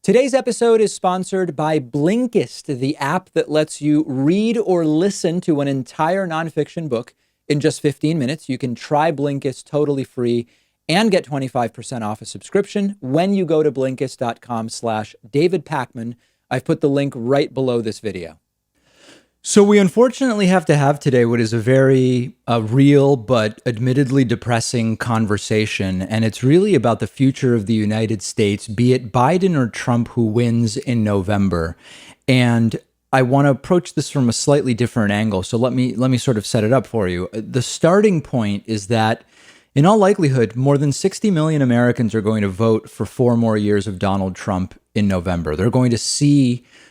Today's episode is sponsored by Blinkist, the app that lets you read or listen to an entire nonfiction book in just 15 minutes. You can try Blinkist totally free and get 25% off a subscription when you go to Blinkist.com/David Pakman. I've put the link right below this video. So we unfortunately have to have today what is a very real but admittedly depressing conversation, and it's really about the future of the United States, be it Biden or Trump who wins in November. And I want to approach this from a slightly different angle, so let me sort of set it up for you. The starting point is that in all likelihood, more than 60 million Americans are going to vote for 4 more years of Donald Trump in November.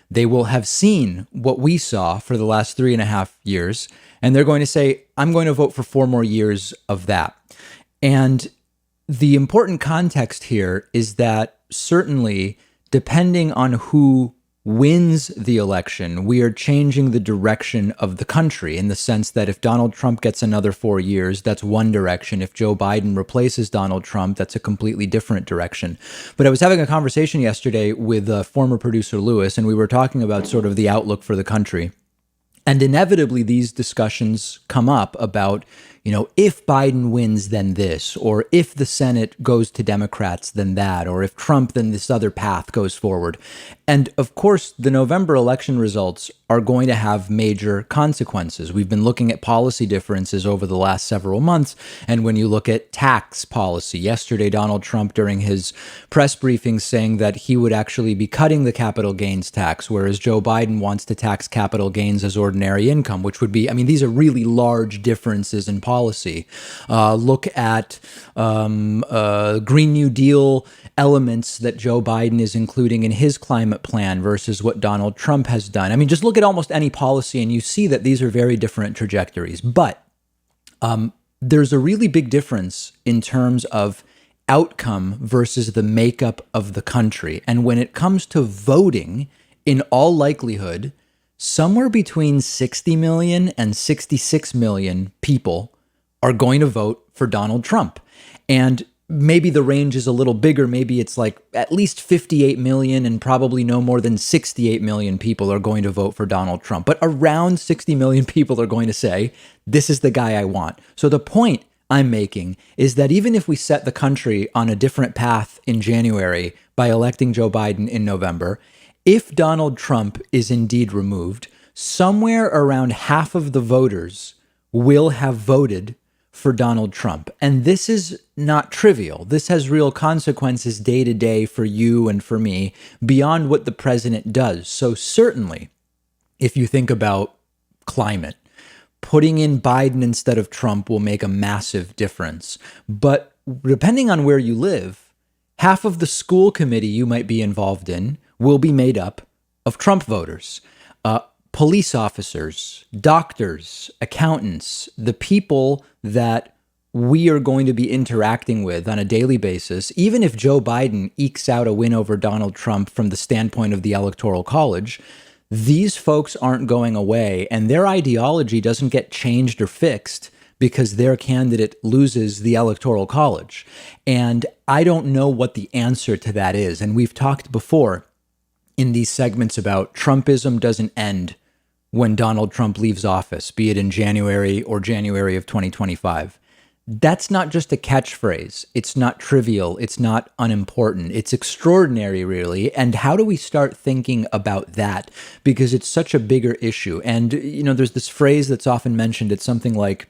They will have seen what we saw for the last 3.5 years, and they're going to say, I'm going to vote for 4 more years of that. And the important context here is that certainly, depending on who wins the election, we are changing the direction of the country in the sense that if Donald Trump gets another 4 years, that's one direction. If Joe Biden replaces Donald Trump, that's a completely different direction. But I was having a conversation yesterday with former producer Lewis, and we were talking about sort of the outlook for the country. And inevitably, these discussions come up about, if Biden wins, then this, or if the Senate goes to Democrats, then that, or if Trump, then this other path goes forward. And of course, the November election results are going to have major consequences. We've been looking at policy differences over the last several months. And when you look at tax policy, yesterday, Donald Trump, during his press briefing, saying that he would actually be cutting the capital gains tax, whereas Joe Biden wants to tax capital gains as ordinary income, which would be, these are really large differences in policy. Look at Green New Deal elements that Joe Biden is including in his climate plan versus what Donald Trump has done. Just look at almost any policy and you see that these are very different trajectories. But there's a really big difference in terms of outcome versus the makeup of the country. And when it comes to voting, in all likelihood, somewhere between 60 million and 66 million people are going to vote for Donald Trump. And maybe the range is a little bigger. Maybe it's like at least 58 million and probably no more than 68 million people are going to vote for Donald Trump. But around 60 million people are going to say, this is the guy I want. So the point I'm making is that even if we set the country on a different path in January by electing Joe Biden in November, if Donald Trump is indeed removed, somewhere around half of the voters will have voted for Donald Trump. And this is not trivial. This has real consequences day to day for you and for me beyond what the president does. So certainly, if you think about climate, putting in Biden instead of Trump will make a massive difference. But depending on where you live, half of the school committee you might be involved in will be made up of Trump voters. Police officers, doctors, accountants, the people that we are going to be interacting with on a daily basis, even if Joe Biden ekes out a win over Donald Trump from the standpoint of the Electoral College, these folks aren't going away, and their ideology doesn't get changed or fixed because their candidate loses the Electoral College. And I don't know what the answer to that is. And we've talked before in these segments about Trumpism doesn't end when Donald Trump leaves office, be it in January or January of 2025. That's not just a catchphrase. It's not trivial. It's not unimportant. It's extraordinary, really. And how do we start thinking about that? Because it's such a bigger issue. And, there's this phrase that's often mentioned. It's something like,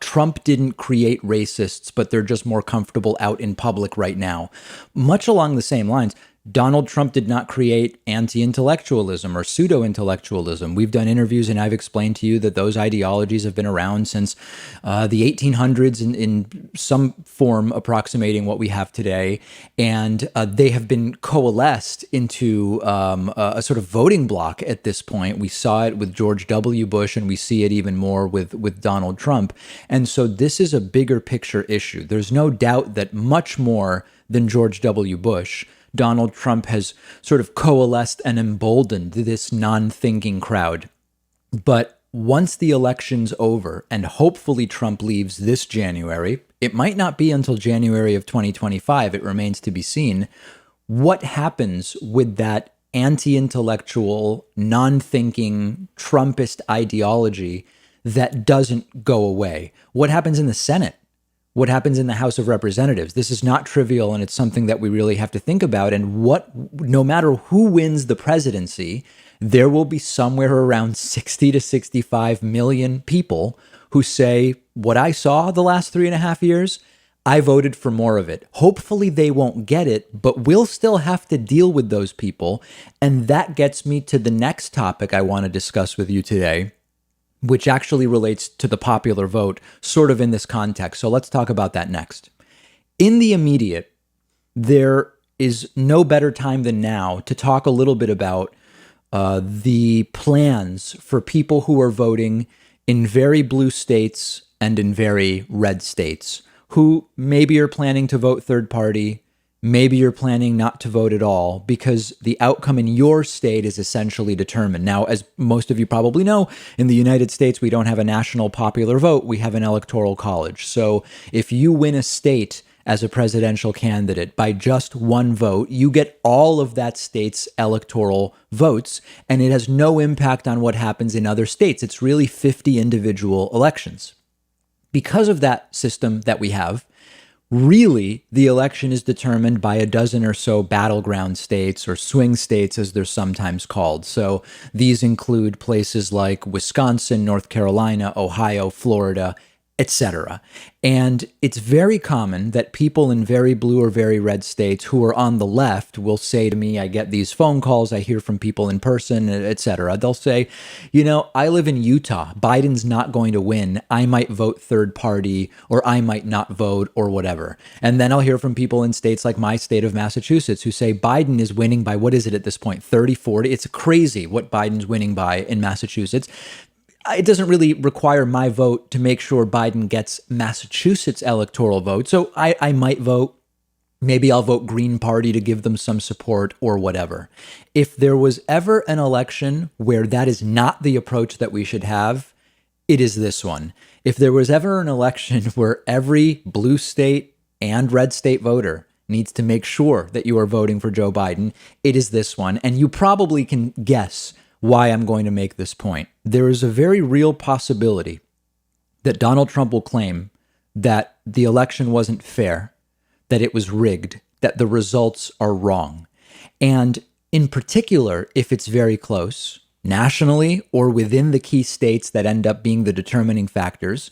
Trump didn't create racists, but they're just more comfortable out in public right now. Much along the same lines, Donald Trump did not create anti-intellectualism or pseudo-intellectualism. We've done interviews and I've explained to you that those ideologies have been around since the 1800s in some form approximating what we have today. And they have been coalesced into a sort of voting bloc at this point. We saw it with George W. Bush and we see it even more with Donald Trump. And so this is a bigger picture issue. There's no doubt that much more than George W. Bush, Donald Trump has sort of coalesced and emboldened this non-thinking crowd. But once the election's over, and hopefully Trump leaves this January, it might not be until January of 2025, it remains to be seen, what happens with that anti-intellectual, non-thinking Trumpist ideology that doesn't go away? What happens in the Senate? What happens in the House of Representatives? This is not trivial, and it's something that we really have to think about. And no matter who wins the presidency, there will be somewhere around 60 to 65 million people who say, what I saw the last 3.5 years, I voted for more of it. Hopefully they won't get it, but we'll still have to deal with those people. And that gets me to the next topic I want to discuss with you today, which actually relates to the popular vote, sort of in this context. So let's talk about that next. In the immediate, there is no better time than now to talk a little bit about the plans for people who are voting in very blue states and in very red states, who maybe are planning to vote third party, maybe you're planning not to vote at all, because the outcome in your state is essentially determined. Now, as most of you probably know, in the United States, we don't have a national popular vote. We have an electoral college. So if you win a state as a presidential candidate by just one vote, you get all of that state's electoral votes, and it has no impact on what happens in other states. It's really 50 individual elections. Because of that system that we have, really, the election is determined by a dozen or so battleground states, or swing states as they're sometimes called. So these include places like Wisconsin, North Carolina, Ohio, Florida, etc. And it's very common that people in very blue or very red states who are on the left will say to me, I get these phone calls, I hear from people in person, etc. They'll say, I live in Utah. Biden's not going to win. I might vote third party, or I might not vote, or whatever. And then I'll hear from people in states like my state of Massachusetts who say Biden is winning by, what is it at this point, 30, 40? It's crazy what Biden's winning by in Massachusetts. It doesn't really require my vote to make sure Biden gets Massachusetts electoral vote. So I might vote. Maybe I'll vote Green Party to give them some support or whatever. If there was ever an election where that is not the approach that we should have, it is this one. If there was ever an election where every blue state and red state voter needs to make sure that you are voting for Joe Biden, it is this one. And you probably can guess why I'm going to make this point. There is a very real possibility that Donald Trump will claim that the election wasn't fair, that it was rigged, that the results are wrong. And in particular, if it's very close, nationally or within the key states that end up being the determining factors,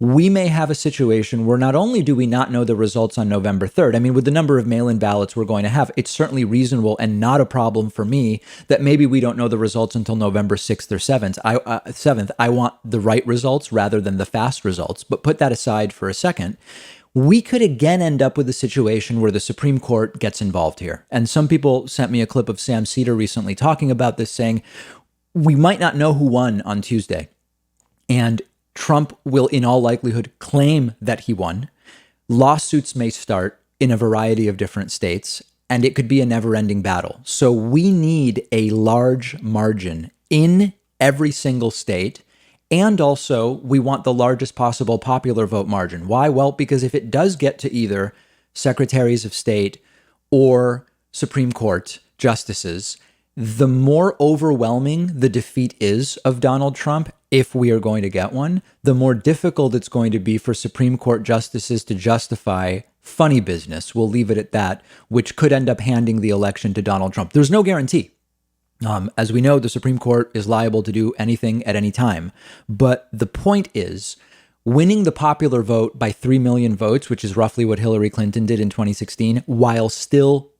we may have a situation where not only do we not know the results on November 3rd, I mean, with the number of mail-in ballots we're going to have, it's certainly reasonable and not a problem for me that maybe we don't know the results until November 6th or 7th. I want the right results rather than the fast results. But put that aside for a second. We could again end up with a situation where the Supreme Court gets involved here. And some people sent me a clip of Sam Cedar recently talking about this, saying, we might not know who won on Tuesday. And Trump will, in all likelihood, claim that he won. Lawsuits may start in a variety of different states, and it could be a never-ending battle. So we need a large margin in every single state. And also, we want the largest possible popular vote margin. Why? Well, because if it does get to either secretaries of state or Supreme Court justices, the more overwhelming the defeat is of Donald Trump, if we are going to get one, the more difficult it's going to be for Supreme Court justices to justify funny business, we'll leave it at that, which could end up handing the election to Donald Trump. There's no guarantee. As we know, the Supreme Court is liable to do anything at any time. But the point is, winning the popular vote by 3 million votes, which is roughly what Hillary Clinton did in 2016, while still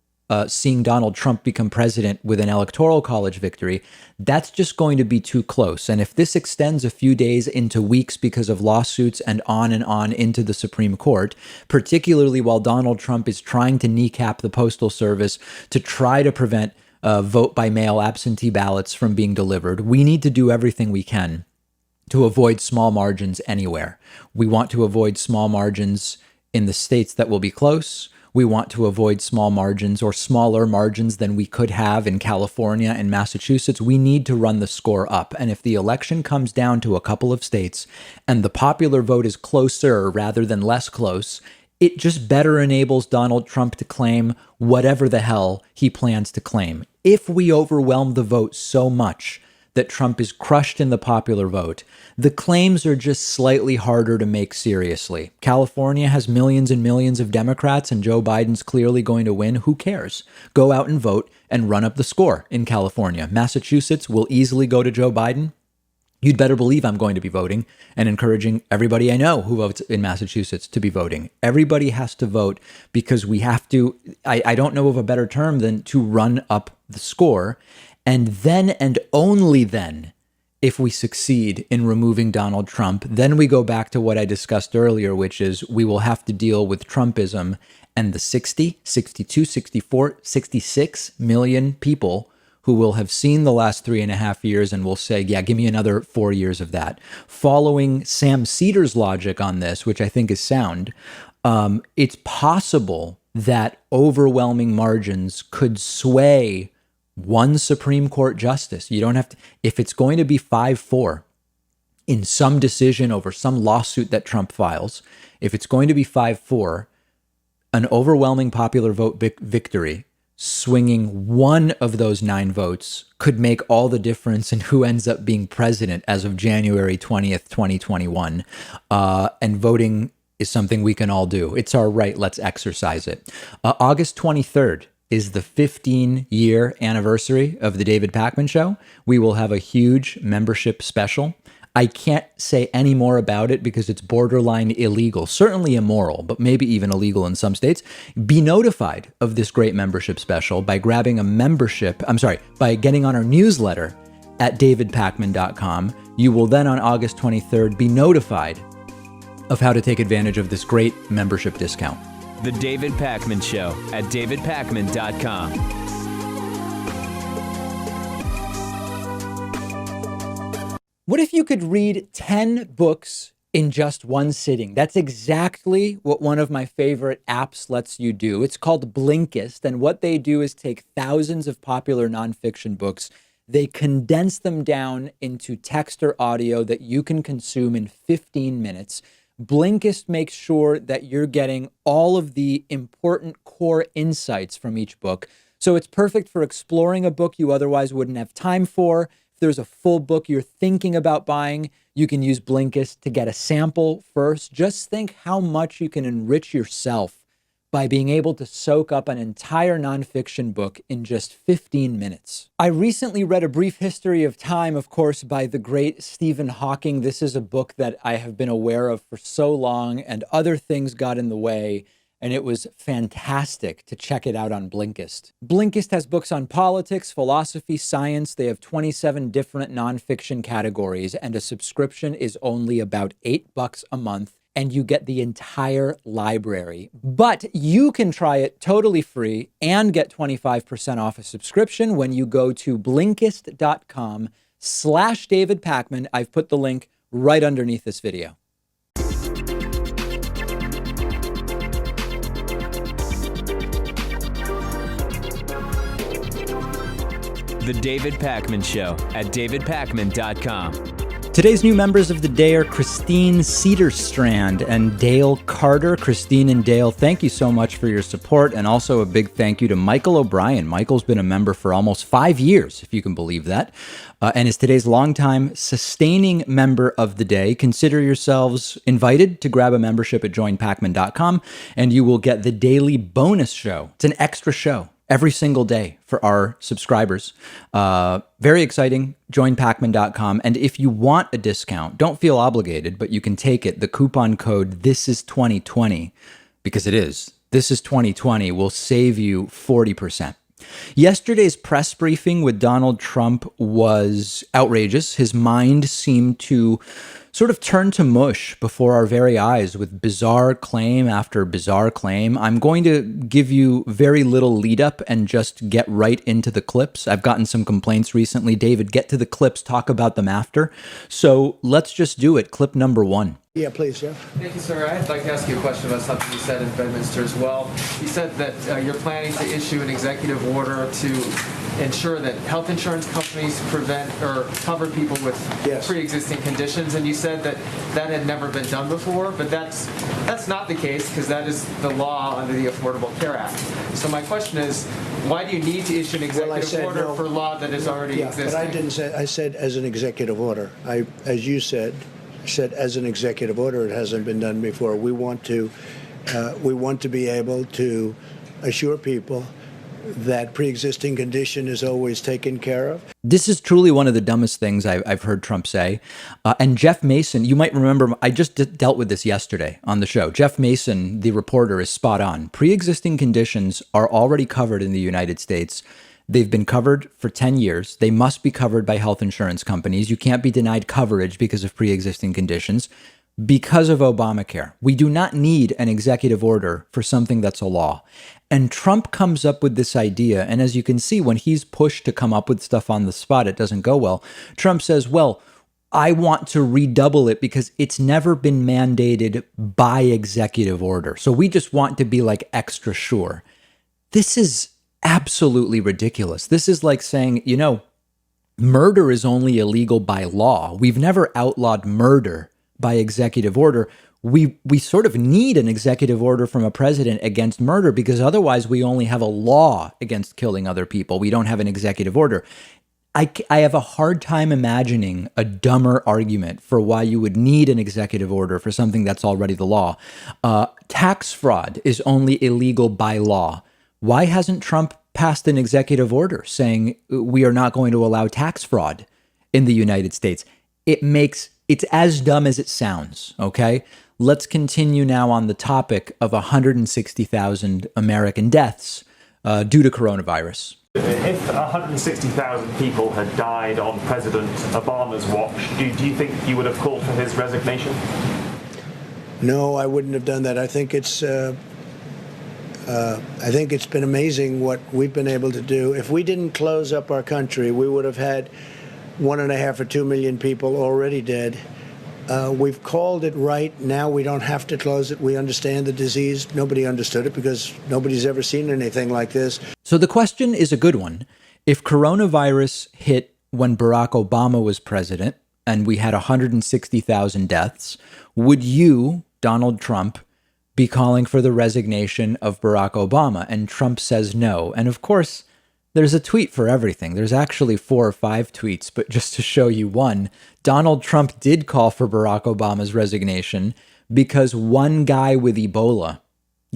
seeing Donald Trump become president with an electoral college victory, that's just going to be too close. And if this extends a few days into weeks because of lawsuits and on into the Supreme Court, particularly while Donald Trump is trying to kneecap the Postal Service to try to prevent vote by mail absentee ballots from being delivered, we need to do everything we can to avoid small margins anywhere. We want to avoid small margins in the states that will be close. We want to avoid small margins or smaller margins than we could have in California and Massachusetts. We need to run the score up. And if the election comes down to a couple of states and the popular vote is closer rather than less close, it just better enables Donald Trump to claim whatever the hell he plans to claim. If we overwhelm the vote so much that Trump is crushed in the popular vote, the claims are just slightly harder to make seriously. California has millions and millions of Democrats, and Joe Biden's clearly going to win. Who cares? Go out and vote and run up the score in California. Massachusetts will easily go to Joe Biden. You'd better believe I'm going to be voting and encouraging everybody I know who votes in Massachusetts to be voting. Everybody has to vote because we have to, I don't know of a better term than to run up the score. And then and only then, if we succeed in removing Donald Trump, then we go back to what I discussed earlier, which is we will have to deal with Trumpism and the 60, 62, 64, 66 million people who will have seen the last 3.5 years and will say, yeah, give me another 4 years of that. Following Sam Cedars' logic on this, which I think is sound, it's possible that overwhelming margins could sway one Supreme Court justice. You don't have to, if it's going to be 5-4 in some decision over some lawsuit that Trump files, if it's going to be 5-4, an overwhelming popular vote victory swinging one of those 9 votes could make all the difference in who ends up being president as of January 20th, 2021. And voting is something we can all do. It's our right. Let's exercise it. August 23rd is the 15-year anniversary of the David Pakman Show. We will have a huge membership special. I can't say any more about it because it's borderline illegal, certainly immoral, but maybe even illegal in some states. Be notified of this great membership special by grabbing a membership, by getting on our newsletter at davidpakman.com. You will then on August 23rd be notified of how to take advantage of this great membership discount. The David Pakman Show at davidpakman.com. What if you could read 10 books in just one sitting? That's exactly what one of my favorite apps lets you do. It's called Blinkist, and what they do is take thousands of popular nonfiction books. They condense them down into text or audio that you can consume in 15 minutes. Blinkist makes sure that you're getting all of the important core insights from each book. So it's perfect for exploring a book you otherwise wouldn't have time for. If there's a full book you're thinking about buying, you can use Blinkist to get a sample first. Just think how much you can enrich yourself by being able to soak up an entire nonfiction book in just 15 minutes. I recently read A Brief History of Time, of course, by the great Stephen Hawking. This is a book that I have been aware of for so long, and other things got in the way, and it was fantastic to check it out on Blinkist. Blinkist has books on politics, philosophy, science. They have 27 different nonfiction categories, and a subscription is only about $8 a month, and you get the entire library. But you can try it totally free and get 25% off a subscription when you go to Blinkist.com/David Pakman. I've put the link right underneath this video. The David Pakman Show at davidpakman.com. Today's new members of the day are Christine Cedarstrand and Dale Carter. Christine and Dale, thank you so much for your support, and also a big thank you to Michael O'Brien. Michael's been a member for almost 5 years, if you can believe that, and is today's longtime sustaining member of the day. Consider yourselves invited to grab a membership at joinpakman.com, and you will get the daily bonus show. It's an extra show every single day for our subscribers. Very exciting. Joinpakman.com. And if you want a discount, don't feel obligated, but you can take it. The coupon code THISIS2020, because it is, This is 2020, will save you 40%. Yesterday's press briefing with Donald Trump was outrageous. His mind seemed to sort of turn to mush before our very eyes with bizarre claim after bizarre claim. I'm going to give you very little lead up and just get right into the clips. I've gotten some complaints recently. David, get to the clips, talk about them after. So let's just do it. Clip number 1. Yeah, please, Jeff. Thank you, sir. I'd like to ask you a question about something you said in Bedminster as well. You said that you're planning to issue an executive order to ensure that health insurance companies prevent or cover people with pre-existing conditions, and you said that that had never been done before, but that's not the case because that is the law under the Affordable Care Act. So my question is, why do you need to issue an executive order for law that is already existing? But I didn't say. I said as an executive order. As you said as an executive order. It hasn't been done before. We want to be able to assure people that pre-existing condition is always taken care of. This is truly one of the dumbest things I've heard Trump say. And Jeff Mason, you might remember, I just dealt with this yesterday on the show. Jeff Mason, the reporter, is spot on. Pre-existing conditions are already covered in the United States. They've been covered for 10 years. They must be covered by health insurance companies. You can't be denied coverage because of pre-existing conditions. Because of Obamacare, we do not need an executive order for something that's a law. And Trump comes up with this idea. And as you can see, when he's pushed to come up with stuff on the spot, it doesn't go well. Trump says, well, I want to redouble it because it's never been mandated by executive order. So we just want to be like extra sure. This is absolutely ridiculous. This is like saying, murder is only illegal by law. We've never outlawed murder by executive order. We sort of need an executive order from a president against murder because otherwise we only have a law against killing other people. We don't have an executive order. I have a hard time imagining a dumber argument for why you would need an executive order for something that's already the law. Tax fraud is only illegal by law. Why hasn't Trump passed an executive order saying we are not going to allow tax fraud in the United States? It's as dumb as it sounds, okay? Let's continue now on the topic of 160,000 American deaths due to coronavirus. If 160,000 people had died on President Obama's watch, do you think you would have called for his resignation? No, I wouldn't have done that. I think it's been amazing what we've been able to do. If we didn't close up our country, we would have had 1.5 or 2 million people already dead. We've called it right. Now we don't have to close it. We understand the disease. Nobody understood it because nobody's ever seen anything like this. So the question is a good one. If coronavirus hit when Barack Obama was president and we had 160,000 deaths, would you, Donald Trump, be calling for the resignation of Barack Obama? And Trump says no. And of course, there's a tweet for everything. There's actually 4 or 5 tweets, but just to show you one, Donald Trump did call for Barack Obama's resignation because one guy with Ebola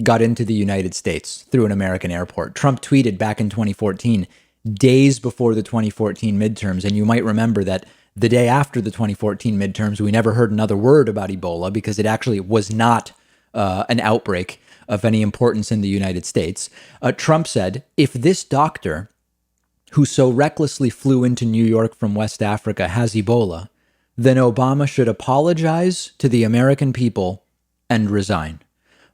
got into the United States through an American airport. Trump tweeted back in 2014, days before the 2014 midterms. And you might remember that the day after the 2014 midterms, we never heard another word about Ebola because it actually was not an outbreak of any importance in the United States. Trump said, if this doctor who so recklessly flew into New York from West Africa has Ebola, then Obama should apologize to the American people and resign.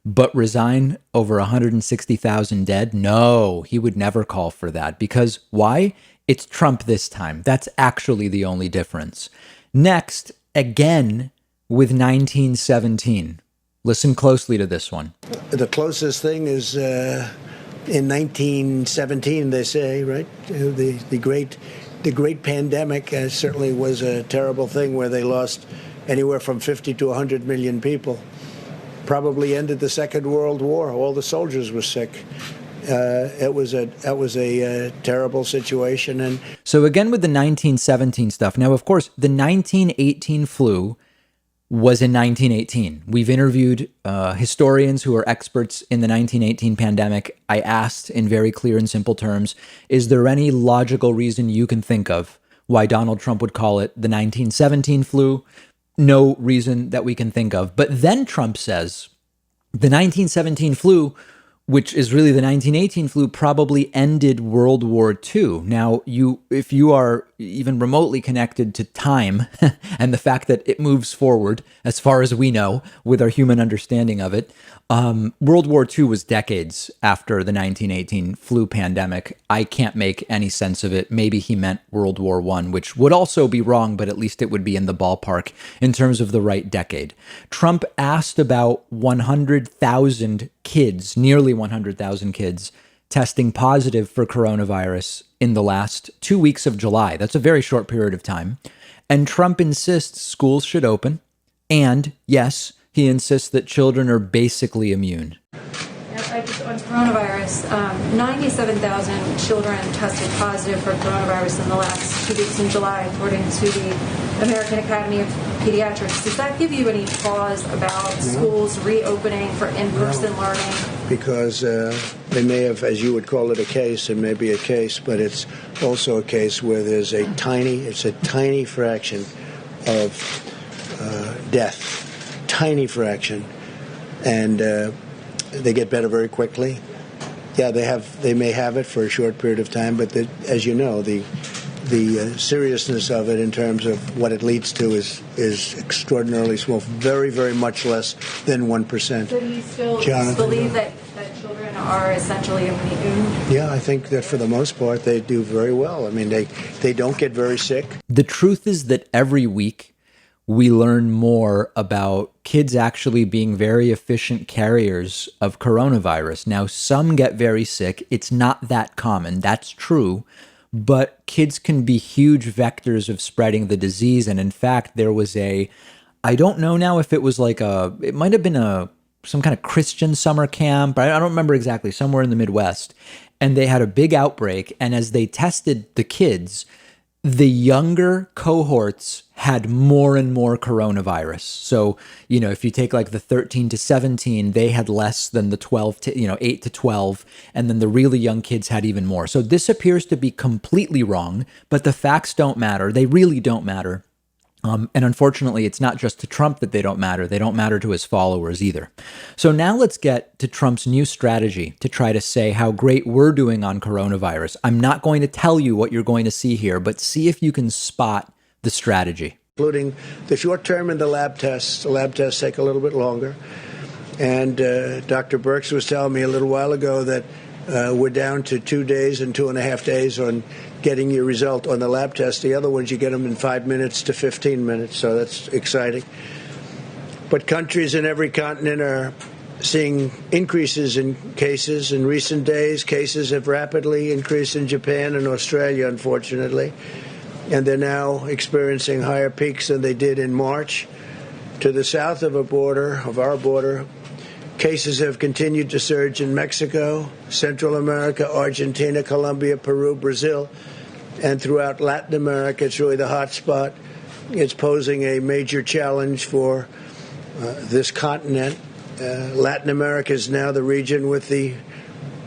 But resign over 160,000 dead? No, he would never call for that. Because why? It's Trump this time. That's actually the only difference. Next, again, with 1917. Listen closely to this one. The closest thing is in 1917, they say, right? The great pandemic certainly was a terrible thing where they lost anywhere from 50 to 100 million people. Probably ended the Second World War. All the soldiers were sick. That was a terrible situation. And so again with the 1917 stuff. Now, of course, the 1918 flu was in 1918. We've interviewed historians who are experts in the 1918 pandemic. I asked in very clear and simple terms, is there any logical reason you can think of why Donald Trump would call it the 1917 flu? No reason that we can think of. But then Trump says the 1917 flu, which is really the 1918 flu, probably ended World War II. Now, if you are even remotely connected to time and the fact that it moves forward, as far as we know, with our human understanding of it, World War II was decades after the 1918 flu pandemic. I can't make any sense of it. Maybe he meant World War I, which would also be wrong, but at least it would be in the ballpark in terms of the right decade. Trump asked about 100,000 kids, nearly 100,000 kids, testing positive for coronavirus in the last 2 weeks of July. That's a very short period of time. And Trump insists schools should open. And yes, he insists that children are basically immune. On coronavirus, 97,000 children tested positive for coronavirus in the last 2 weeks in July, according to the American Academy of Pediatrics. Does that give you any pause about schools reopening for in-person learning? Because they may have, as you would call it, a case. It may be a case, but it's also a case where there's a tiny fraction of death. Tiny fraction, and they get better very quickly. Yeah, they may have it for a short period of time, but as you know, the seriousness of it in terms of what it leads to is extraordinarily small, very, very much less than 1%. So do you still believe that children are essentially immune? Yeah, I think that for the most part they do very well. I mean, they don't get very sick. The truth is that every week we learn more about kids actually being very efficient carriers of coronavirus. Now, some get very sick. It's not that common. That's true. But kids can be huge vectors of spreading the disease. And in fact, there was I don't know now if it was it might have been some kind of Christian summer camp. I don't remember exactly, somewhere in the Midwest. And they had a big outbreak. And as they tested the kids, the younger cohorts had more and more coronavirus. So, if you take like the 13 to 17, they had less than the 12 to, 8 to 12. And then the really young kids had even more. So this appears to be completely wrong, but the facts don't matter. They really don't matter. And unfortunately, it's not just to Trump that they don't matter. They don't matter to his followers either. So now let's get to Trump's new strategy to try to say how great we're doing on coronavirus. I'm not going to tell you what you're going to see here, but see if you can spot the strategy. Including the short term and the lab tests. The lab tests take a little bit longer. And Dr. Birx was telling me a little while ago that we're down to 2 days and 2.5 days on getting your result on the lab test. The other ones, you get them in 5 minutes to 15 minutes, so that's exciting. But countries in every continent are seeing increases in cases. In recent days, cases have rapidly increased in Japan and Australia, unfortunately, and they're now experiencing higher peaks than they did in March. To the south of our border, cases have continued to surge in Mexico, Central America, Argentina, Colombia, Peru, Brazil, and throughout Latin America. It's really the hot spot. It's posing a major challenge for this continent. Latin America is now the region with the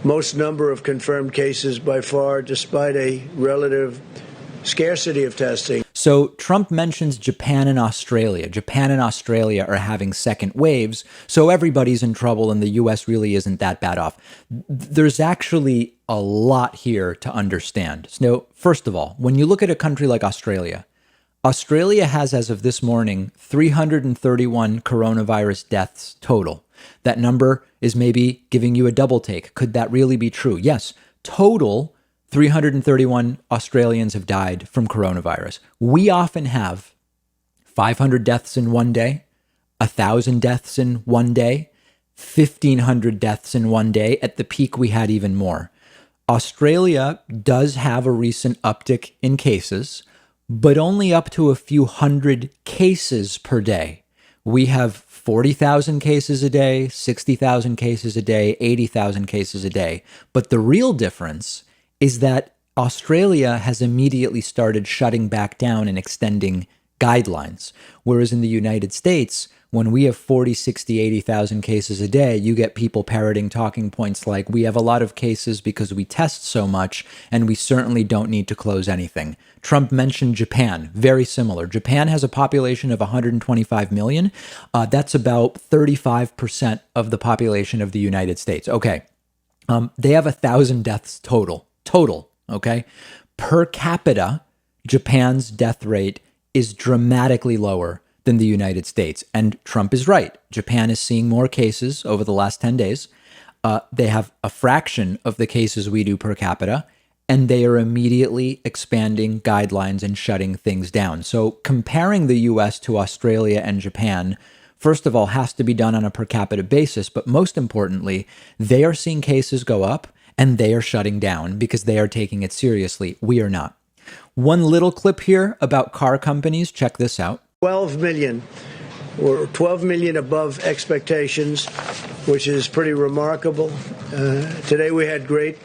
most number of confirmed cases by far, despite a relative scarcity of testing. So Trump mentions Japan and Australia. Japan and Australia are having second waves, so everybody's in trouble and the U.S. really isn't that bad off. There's actually a lot here to understand. So first of all, when you look at a country like Australia, Australia has, as of this morning, 331 coronavirus deaths total. That number is maybe giving you a double take. Could that really be true? Yes, total 331 Australians have died from coronavirus. We often have 500 deaths in one day, 1,000 deaths in one day, 1,500 deaths in one day. At the peak, we had even more. Australia does have a recent uptick in cases, but only up to a few hundred cases per day. We have 40,000 cases a day, 60,000 cases a day, 80,000 cases a day. But the real difference is that Australia has immediately started shutting back down and extending guidelines. Whereas in the United States, when we have 40, 60, 80,000 cases a day, you get people parroting talking points like, we have a lot of cases because we test so much, and we certainly don't need to close anything. Trump mentioned Japan, very similar. Japan has a population of 125 million. That's about 35% of the population of the United States. Okay. They have 1,000 deaths total, okay? Per capita, Japan's death rate is dramatically lower than the United States. And Trump is right. Japan is seeing more cases over the last 10 days. They have a fraction of the cases we do per capita, and they are immediately expanding guidelines and shutting things down. So comparing the US to Australia and Japan, first of all, has to be done on a per capita basis. But most importantly, they are seeing cases go up and they are shutting down because they are taking it seriously. We are not. One little clip here about car companies. Check this out. 12 million. We're 12 million above expectations, which is pretty remarkable. Today we had great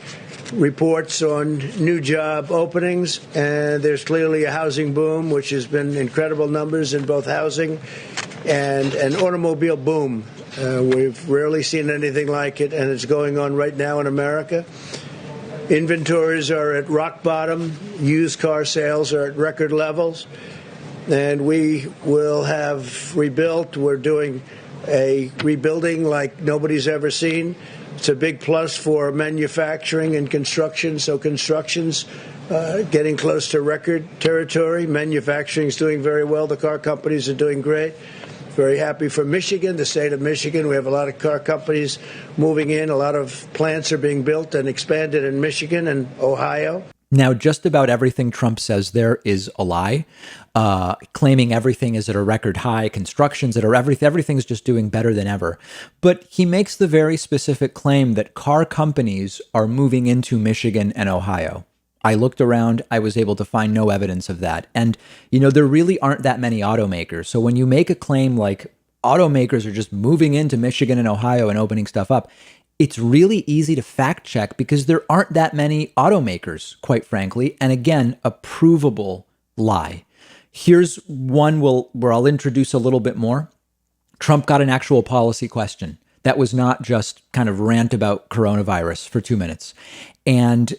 reports on new job openings, and there's clearly a housing boom, which has been incredible numbers in both housing and an automobile boom. We've rarely seen anything like it, and it's going on right now in America. Inventories are at rock bottom. Used car sales are at record levels. And we will have rebuilt. We're doing a rebuilding like nobody's ever seen. It's a big plus for manufacturing and construction. So construction's getting close to record territory. Manufacturing's doing very well. The car companies are doing great. Very happy for Michigan, the state of Michigan. We have a lot of car companies moving in. A lot of plants are being built and expanded in Michigan and Ohio. Now, just about everything Trump says there is a lie. Claiming everything is at a record high, construction's at a everything's just doing better than ever. But he makes the very specific claim that car companies are moving into Michigan and Ohio. I looked around, I was able to find no evidence of that. And, there really aren't that many automakers. So when you make a claim like automakers are just moving into Michigan and Ohio and opening stuff up, it's really easy to fact check because there aren't that many automakers, quite frankly. And again, a provable lie. Here's one where I'll introduce a little bit more. Trump got an actual policy question. That was not just kind of rant about coronavirus for 2 minutes. And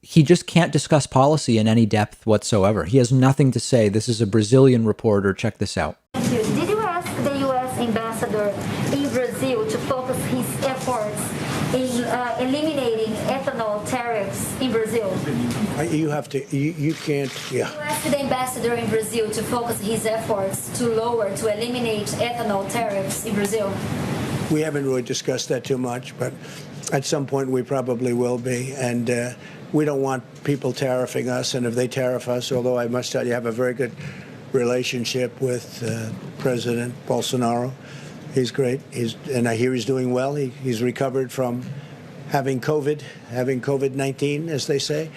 he just can't discuss policy in any depth whatsoever. He has nothing to say. This is a Brazilian reporter. Check this out. Did you ask the U.S. ambassador in Brazil to focus his efforts in eliminating ethanol tariffs in Brazil? You can't, yeah. You asked the ambassador in Brazil to focus his efforts to eliminate ethanol tariffs in Brazil? We haven't really discussed that too much, but at some point we probably will be. And we don't want people tariffing us. And if they tariff us, although I must tell you, I have a very good relationship with President Bolsonaro. He's great. And I hear he's doing well. He's recovered from having COVID-19, as they say.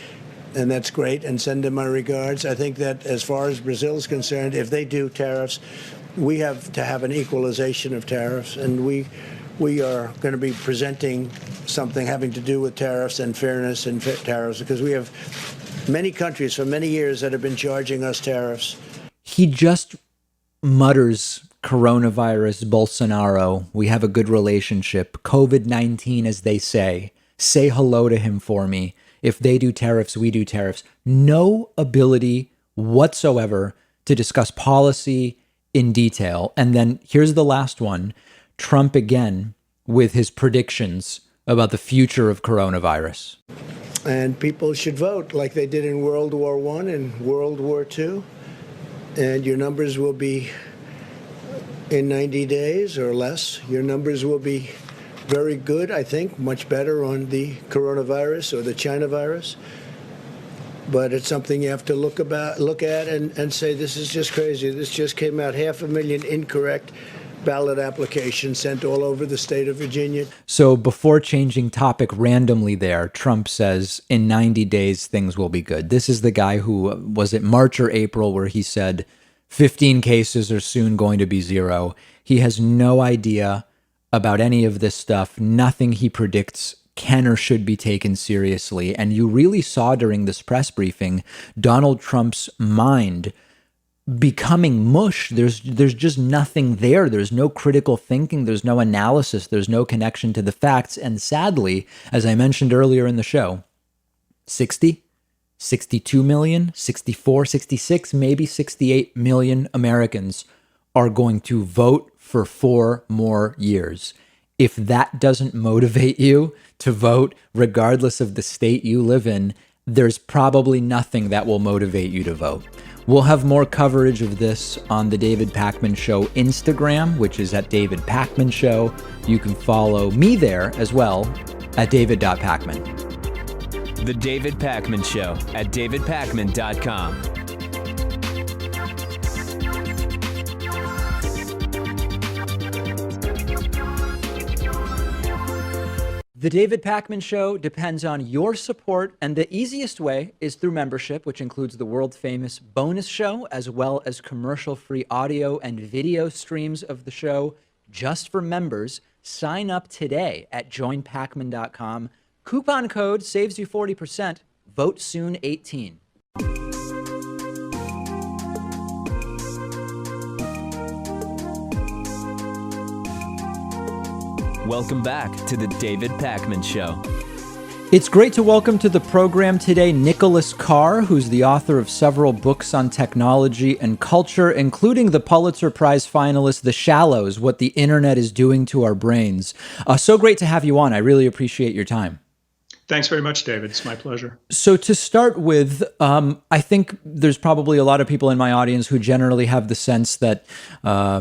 And that's great. And send him my regards. I think that as far as Brazil is concerned, if they do tariffs, we have to have an equalization of tariffs. And we are going to be presenting something having to do with tariffs and fairness and tariffs, because we have many countries for many years that have been charging us tariffs. He just mutters coronavirus, Bolsonaro. We have a good relationship. COVID-19, as they say. Say hello to him for me. If they do tariffs, we do tariffs. No ability whatsoever to discuss policy in detail. And then here's the last one. Trump again with his predictions about the future of coronavirus. And people should vote like they did in World War I and World War II. And your numbers will be, in 90 days or less, your numbers will be very good, I think, much better on the coronavirus or the China virus. But it's something you have to look at and say, this is just crazy. This just came out, 500,000 incorrect ballot applications sent all over the state of Virginia. So before changing topic randomly there, Trump says in 90 days, things will be good. This is the guy who was it March or April where he said 15 cases are soon going to be 0. He has no idea about any of this stuff. Nothing he predicts can or should be taken seriously. And you really saw during this press briefing, Donald Trump's mind becoming mush. There's just nothing there. There's no critical thinking. There's no analysis. There's no connection to the facts. And sadly, as I mentioned earlier in the show, 60, 62 million, 64, 66, maybe 68 million Americans are going to vote for 4 more years. If that doesn't motivate you to vote, regardless of the state you live in, there's probably nothing that will motivate you to vote. We'll have more coverage of this on the David Pakman Show Instagram, which is at David Pakman Show. You can follow me there as well at david.pakman. The David Pakman Show at davidpakman.com. The David Pakman Show depends on your support, and the easiest way is through membership, which includes the world-famous bonus show, as well as commercial-free audio and video streams of the show just for members. Sign up today at joinpakman.com. Coupon code saves you 40%. Vote soon 18. Welcome back to the David Pakman Show. It's great to welcome to the program today Nicholas Carr, who's the author of several books on technology and culture, including the Pulitzer Prize finalist, The Shallows, What the Internet is Doing to Our Brains. So great to have you on. I really appreciate your time. Thanks very much, David. It's my pleasure. So to start with, I think there's probably a lot of people in my audience who generally have the sense that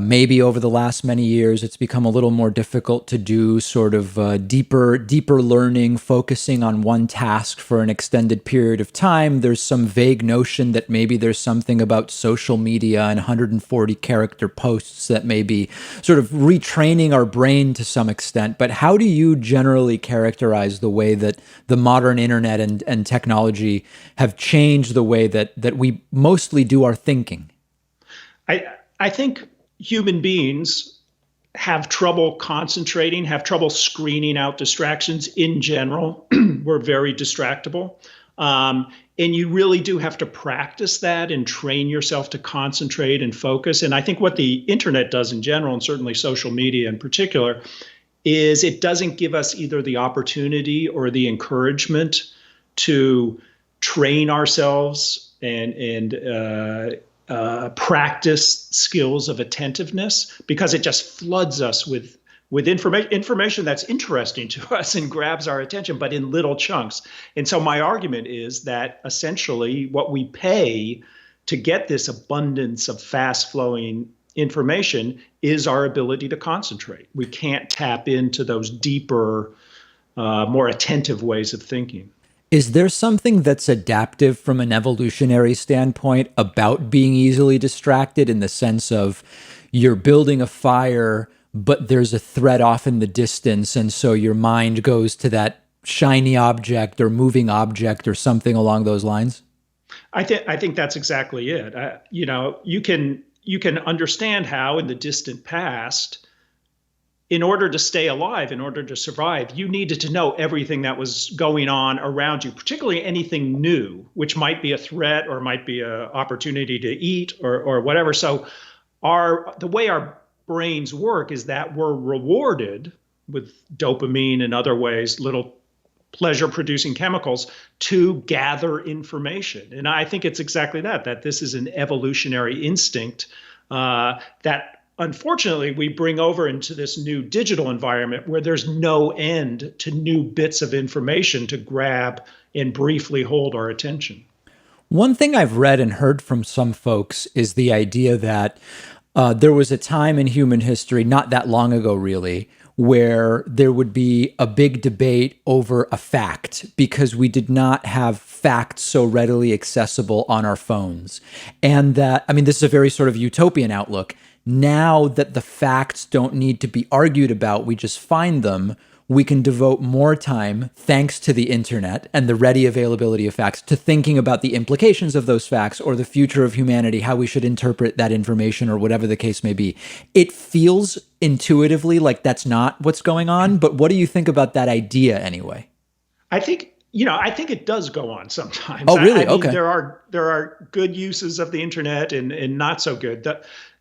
maybe over the last many years, it's become a little more difficult to do sort of deeper learning, focusing on one task for an extended period of time. There's some vague notion that maybe there's something about social media and 140 character posts that may be sort of retraining our brain to some extent. But how do you generally characterize the way that the modern internet and technology have changed the way that we mostly do our thinking? I think human beings have trouble concentrating, have trouble screening out distractions in general. We're very distractible. And you really do have to practice that and train yourself to concentrate and focus. And I think what the internet does in general, and certainly social media in particular, is it doesn't give us either the opportunity or the encouragement to train ourselves and practice skills of attentiveness, because it just floods us with information that's interesting to us and grabs our attention, but in little chunks. And so my argument is that essentially what we pay to get this abundance of fast-flowing information is our ability to concentrate. We can't tap into those deeper, more attentive ways of thinking. Is there something that's adaptive from an evolutionary standpoint about being easily distracted, in the sense of you're building a fire, but there's a threat off in the distance, and so your mind goes to that shiny object or moving object or something along those lines? I think that's exactly it. You can understand how in the distant past, in order to stay alive, in order to survive, you needed to know everything that was going on around you, particularly anything new, which might be a threat or might be an opportunity to eat or whatever. So the way our brains work is that we're rewarded with dopamine and other ways, little pleasure-producing chemicals, to gather information. And I think it's exactly that this is an evolutionary instinct that unfortunately we bring over into this new digital environment where there's no end to new bits of information to grab and briefly hold our attention. One thing I've read and heard from some folks is the idea that there was a time in human history, not that long ago really, where there would be a big debate over a fact because we did not have facts so readily accessible on our phones. And that, I mean, this is a very sort of utopian outlook. Now that the facts don't need to be argued about, we just find them, we can devote more time, thanks to the internet and the ready availability of facts, to thinking about the implications of those facts or the future of humanity, how we should interpret that information or whatever the case may be. It feels intuitively like that's not what's going on, but what do you think about that idea anyway? I think it does go on sometimes. Oh, really? I mean, okay. There are good uses of the internet and not so good.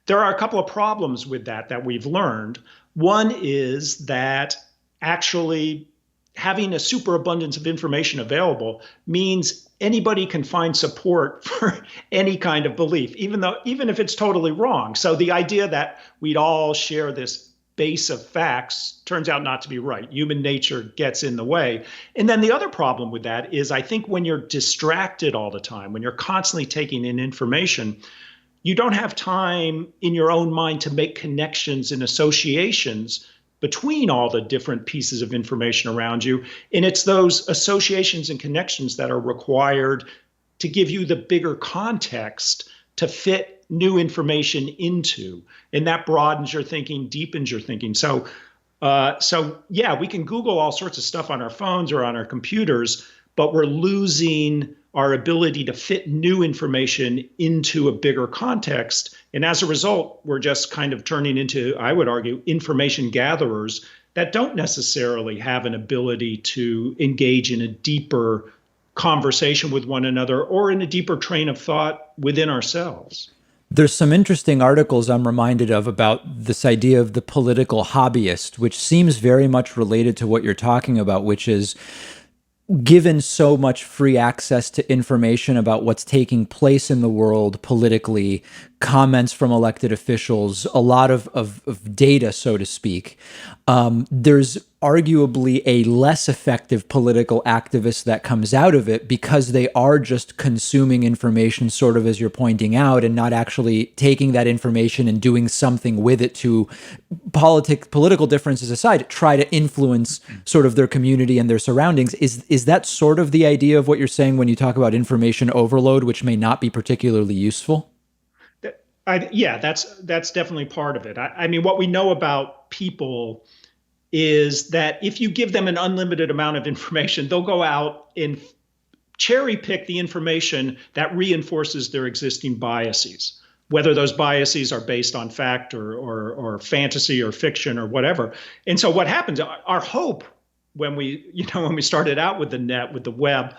There are a couple of problems with that we've learned. One is that actually having a superabundance of information available means anybody can find support for any kind of belief, even if it's totally wrong. So the idea that we'd all share this base of facts turns out not to be right. Human nature gets in the way. And then the other problem with that is I think when you're distracted all the time, when you're constantly taking in information, you don't have time in your own mind to make connections and associations between all the different pieces of information around you. And it's those associations and connections that are required to give you the bigger context to fit new information into. And that broadens your thinking, deepens your thinking. So yeah, we can Google all sorts of stuff on our phones or on our computers, but we're losing our ability to fit new information into a bigger context. And as a result, we're just kind of turning into, I would argue, information gatherers that don't necessarily have an ability to engage in a deeper conversation with one another or in a deeper train of thought within ourselves. There's some interesting articles I'm reminded of about this idea of the political hobbyist, which seems very much related to what you're talking about, which is given so much free access to information about what's taking place in the world politically, comments from elected officials, a lot of data, so to speak, there's arguably a less effective political activist that comes out of it because they are just consuming information, sort of as you're pointing out, and not actually taking that information and doing something with it to, political differences aside, try to influence sort of their community and their surroundings. Is that sort of the idea of what you're saying when you talk about information overload, which may not be particularly useful? Yeah, that's definitely part of it. I mean, what we know about people is that if you give them an unlimited amount of information, they'll go out and cherry pick the information that reinforces their existing biases, whether those biases are based on fact or fantasy or fiction or whatever. And so what happens, our hope when we started out with the net, with the web,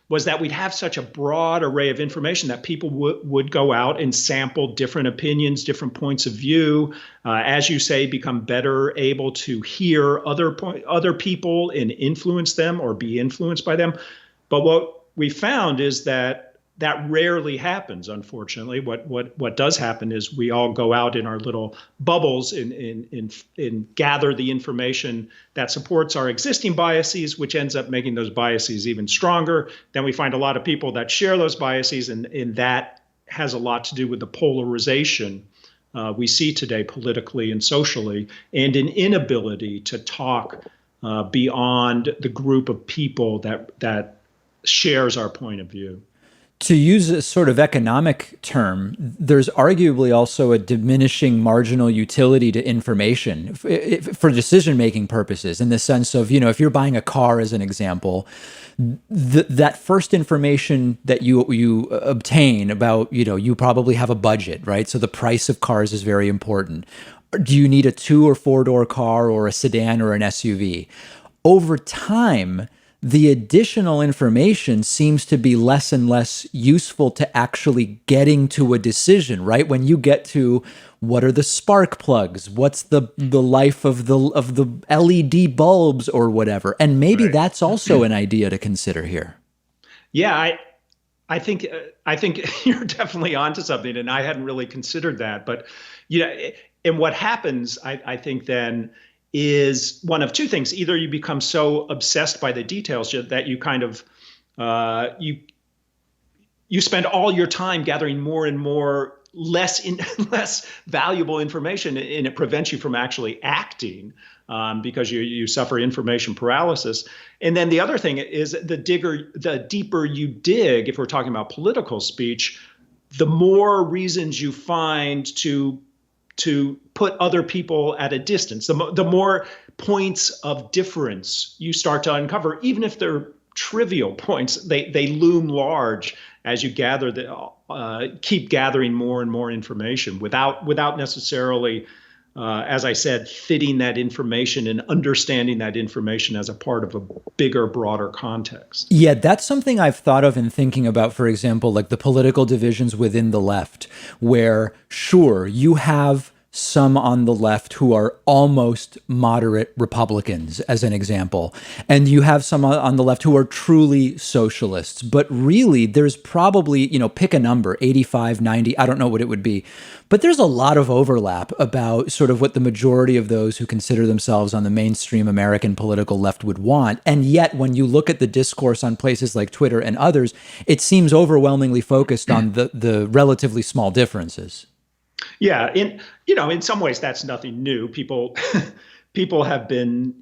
was that we'd have such a broad array of information that people would go out and sample different opinions, different points of view, as you say, become better able to hear other people and influence them or be influenced by them. But what we found is that rarely happens, unfortunately. What does happen is we all go out in our little bubbles and gather the information that supports our existing biases, which ends up making those biases even stronger. Then we find a lot of people that share those biases, and that has a lot to do with the polarization we see today politically and socially, and an inability to talk beyond the group of people that shares our point of view. To use a sort of economic term, there's arguably also a diminishing marginal utility to information for decision-making purposes, in the sense of, if you're buying a car, as an example, that first information that you obtain about, you probably have a budget, right? So the price of cars is very important. Do you need a 2 or 4 door car or a sedan or an SUV? Over time, the additional information seems to be less and less useful to actually getting to a decision, right? When you get to what are the spark plugs, what's the life of the LED bulbs or whatever, and maybe Right. that's also an idea to consider here. Yeah, I think you're definitely onto something, and I hadn't really considered that. But and what happens, I think then, is one of two things. Either you become so obsessed by the details that you kind of you spend all your time gathering more and more less valuable information, and it prevents you from actually acting because you suffer information paralysis. And then the other thing is the deeper you dig, if we're talking about political speech, the more reasons you find to put other people at a distance, the more points of difference you start to uncover, even if they're trivial points, they loom large as you keep gathering more and more information without necessarily, as I said, fitting that information and understanding that information as a part of a bigger, broader context. Yeah, that's something I've thought of in thinking about, for example, like the political divisions within the left, where sure, you have some on the left who are almost moderate Republicans, as an example. And you have some on the left who are truly socialists. But really, there's probably, pick a number, 85, 90, I don't know what it would be. But there's a lot of overlap about sort of what the majority of those who consider themselves on the mainstream American political left would want. And yet, when you look at the discourse on places like Twitter and others, it seems overwhelmingly focused on the relatively small differences. Yeah, in some ways that's nothing new. People have been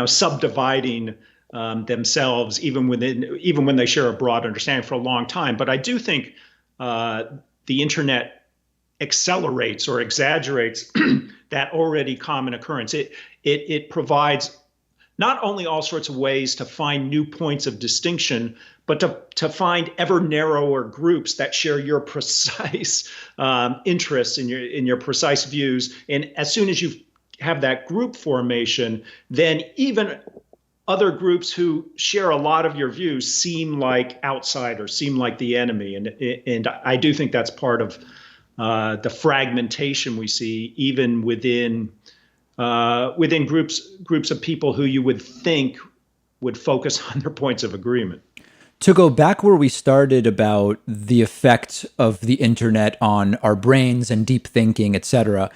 subdividing themselves even when they share a broad understanding for a long time. But I do think the internet accelerates or exaggerates that already common occurrence. It provides not only all sorts of ways to find new points of distinction, but to find ever narrower groups that share your precise interests and your precise views. And as soon as you have that group formation, then even other groups who share a lot of your views seem like outsiders, seem like the enemy. And I do think that's part of the fragmentation we see even within groups of people who you would think would focus on their points of agreement. To go back where we started about the effect of the internet on our brains and deep thinking, et cetera,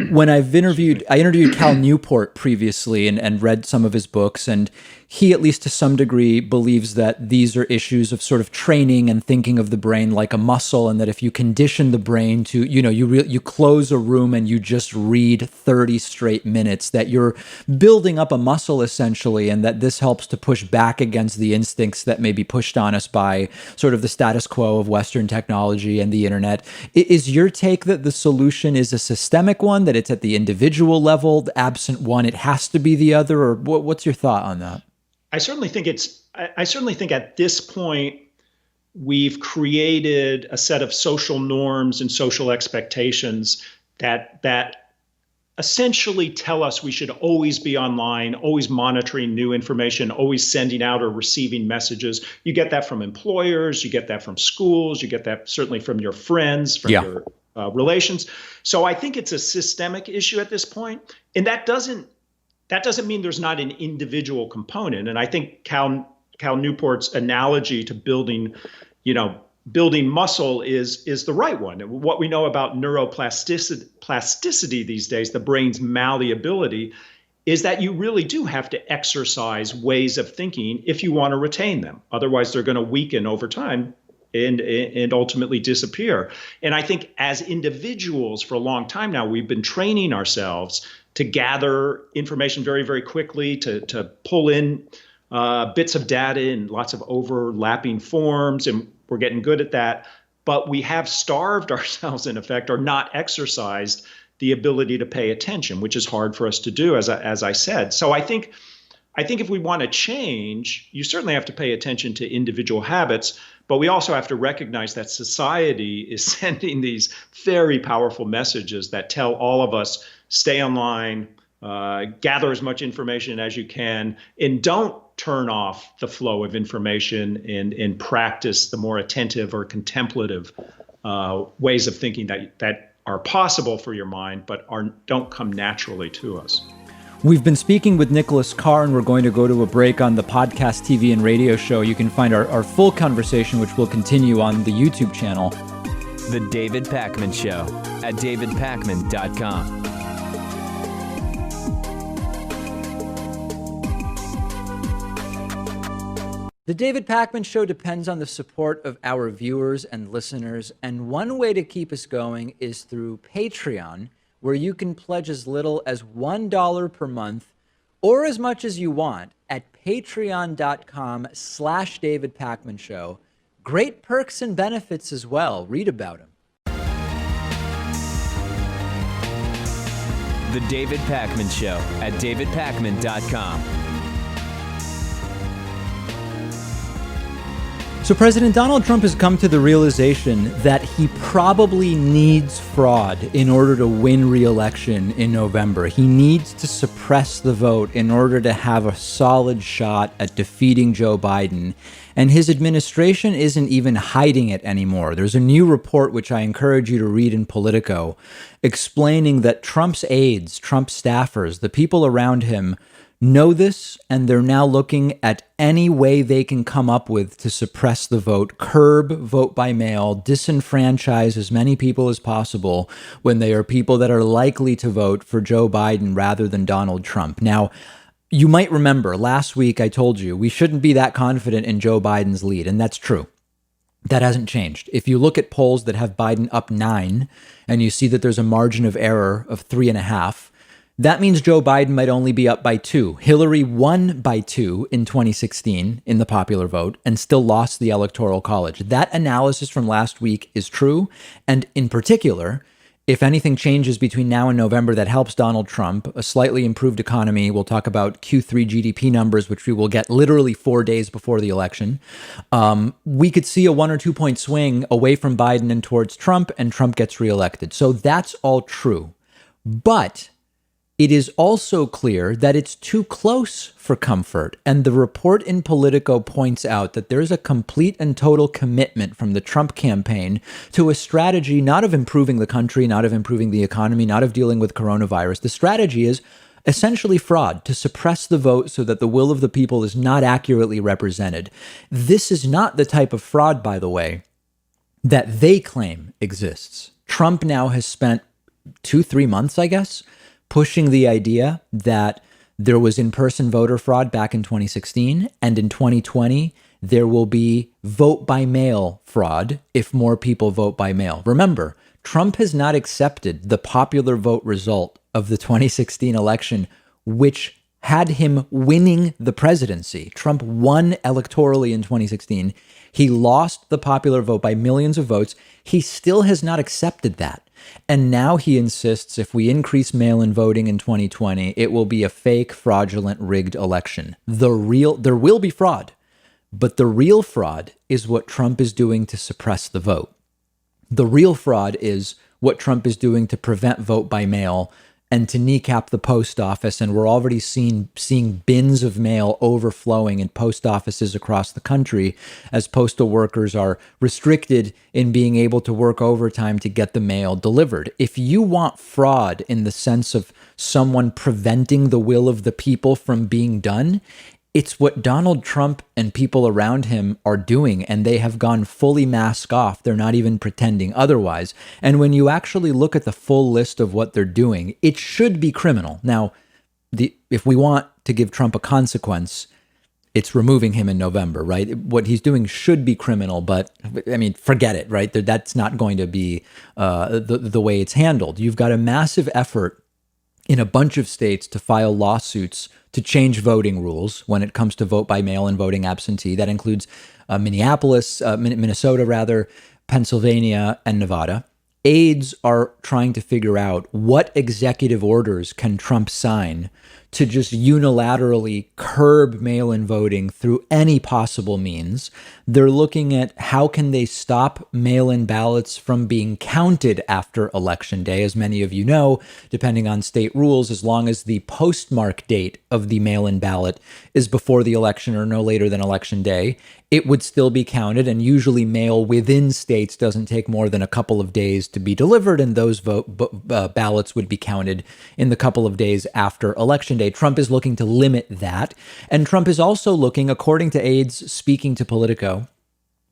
when I interviewed Cal Newport previously and read some of his books, and he, at least to some degree, believes that these are issues of sort of training and thinking of the brain like a muscle, and that if you condition the brain to, you close a room and you just read 30 straight minutes, that you're building up a muscle essentially, and that this helps to push back against the instincts that may be pushed on us by sort of the status quo of Western technology and the internet. Is your take that the solution is a systemic one, that it's at the individual level, absent one, it has to be the other, or what's your thought on that? I certainly think at this point, we've created a set of social norms and social expectations that essentially tell us we should always be online, always monitoring new information, always sending out or receiving messages. You get that from employers, you get that from schools, you get that certainly from your friends, from your relations. So I think it's a systemic issue at this point, and that doesn't mean there's not an individual component. And I think Cal Newport's analogy to building muscle is the right one. What we know about neuroplasticity these days, the brain's malleability, is that you really do have to exercise ways of thinking if you want to retain them. Otherwise, they're going to weaken over time and ultimately disappear. And I think as individuals for a long time now, we've been training ourselves to gather information very, very quickly, to pull in bits of data in lots of overlapping forms, and we're getting good at that. But we have starved ourselves, in effect, or not exercised the ability to pay attention, which is hard for us to do, as I said. So I think if we want to change, you certainly have to pay attention to individual habits, but we also have to recognize that society is sending these very powerful messages that tell all of us, stay online, gather as much information as you can, and don't turn off the flow of information and practice the more attentive or contemplative ways of thinking that are possible for your mind, but don't come naturally to us. We've been speaking with Nicholas Carr, and we're going to go to a break on the podcast, TV, and radio show. You can find our full conversation, which will continue on the YouTube channel. The David Pakman Show at davidpakman.com. The David Pakman Show depends on the support of our viewers and listeners, and one way to keep us going is through Patreon, where you can pledge as little as $1 per month or as much as you want at patreon.com/David Pakman Show. Great perks and benefits as well. Read about them. The David Pakman Show at davidpakman.com. So President Donald Trump has come to the realization that he probably needs fraud in order to win re-election in November. He needs to suppress the vote in order to have a solid shot at defeating Joe Biden. And his administration isn't even hiding it anymore. There's a new report, which I encourage you to read in Politico, explaining that Trump's aides, Trump's staffers, the people around him, know this, and they're now looking at any way they can come up with to suppress the vote, curb vote by mail, disenfranchise as many people as possible when they are people that are likely to vote for Joe Biden rather than Donald Trump. Now, you might remember last week I told you we shouldn't be that confident in Joe Biden's lead, and that's true. That hasn't changed. If you look at polls that have Biden up 9 and you see that there's a margin of error of 3.5, that means Joe Biden might only be up by 2. Hillary won by 2 in 2016 in the popular vote and still lost the Electoral College. That analysis from last week is true. And in particular, if anything changes between now and November that helps Donald Trump, a slightly improved economy, we'll talk about Q3 GDP numbers, which we will get literally 4 days before the election. We could see a 1 or 2 point swing away from Biden and towards Trump, and Trump gets reelected. So that's all true. But it is also clear that it's too close for comfort. And the report in Politico points out that there's a complete and total commitment from the Trump campaign to a strategy not of improving the country, not of improving the economy, not of dealing with coronavirus. The strategy is essentially fraud, to suppress the vote so that the will of the people is not accurately represented. This is not the type of fraud, by the way, that they claim exists. Trump now has spent 2-3 months, I guess, pushing the idea that there was in-person voter fraud back in 2016, and in 2020, there will be vote by mail fraud if more people vote by mail. Remember, Trump has not accepted the popular vote result of the 2016 election, which had him winning the presidency. Trump won electorally in 2016. He lost the popular vote by millions of votes. He still has not accepted that. And now he insists if we increase mail-in voting in 2020, it will be a fake, fraudulent, rigged election. There will be fraud, but the real fraud is what Trump is doing to suppress the vote. The real fraud is what Trump is doing to prevent vote by mail and to kneecap the post office. And we're already seeing bins of mail overflowing in post offices across the country as postal workers are restricted in being able to work overtime to get the mail delivered. If you want fraud in the sense of someone preventing the will of the people from being done, it's what Donald Trump and people around him are doing, and they have gone fully mask off. They're not even pretending otherwise. And when you actually look at the full list of what they're doing, it should be criminal. Now, if we want to give Trump a consequence, it's removing him in November, right? What he's doing should be criminal, but I mean, forget it, right? That's not going to be the way it's handled. You've got a massive effort in a bunch of states to file lawsuits to change voting rules when it comes to vote by mail and voting absentee. That includes Minnesota, Pennsylvania, and Nevada. Aides are trying to figure out what executive orders can Trump sign to just unilaterally curb mail-in voting through any possible means. They're looking at how can they stop mail-in ballots from being counted after Election Day. As many of you know, depending on state rules, as long as the postmark date of the mail-in ballot is before the election or no later than Election Day, it would still be counted, and usually mail within states doesn't take more than a couple of days to be delivered, and those ballots would be counted in the couple of days after Election Day. Trump is looking to limit that, and Trump is also looking, according to aides speaking to Politico,